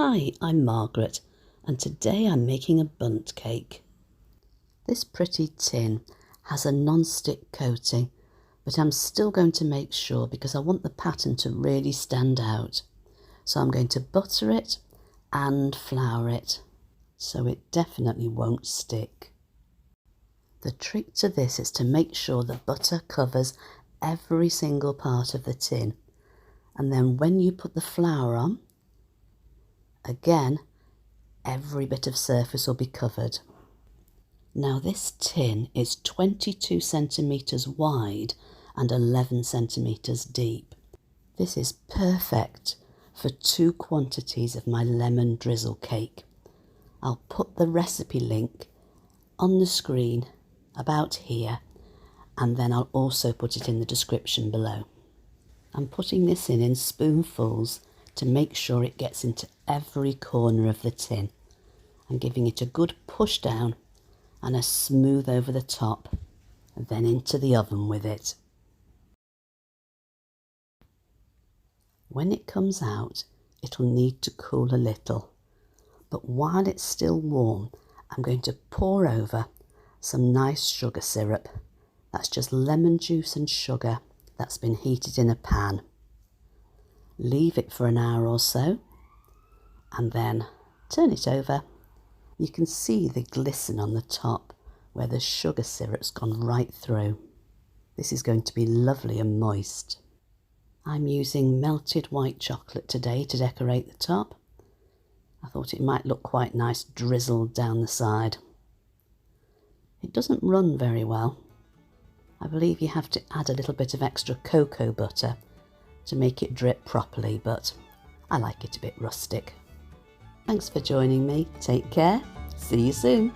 Hi, I'm Margaret, and today I'm making a bundt cake. This pretty tin has a non-stick coating, but I'm still going to make sure because I want the pattern to really stand out. So I'm going to butter it and flour it, so it definitely won't stick. The trick to this is to make sure the butter covers every single part of the tin, and then when you put the flour on, again, every bit of surface will be covered. Now this tin is 22 centimetres wide and 11 centimetres deep. This is perfect for 2 quantities of my lemon drizzle cake. I'll put the recipe link on the screen about here, and then I'll also put it in the description below. I'm putting this in spoonfuls to make sure it gets into every corner of the tin. I'm giving it a good push down and a smooth over the top, and then into the oven with it. When it comes out, it'll need to cool a little, but while it's still warm, I'm going to pour over some nice sugar syrup. That's just lemon juice and sugar that's been heated in a pan. Leave it for an hour or so, and then turn it over. You can see the glisten on the top where the sugar syrup's gone right through. This is going to be lovely and moist. I'm using melted white chocolate today to decorate the top. I thought it might look quite nice drizzled down the side. It doesn't run very well. I believe you have to add a little bit of extra cocoa butter to make it drip properly, but I like it a bit rustic. Thanks for joining me. Take care. See you soon.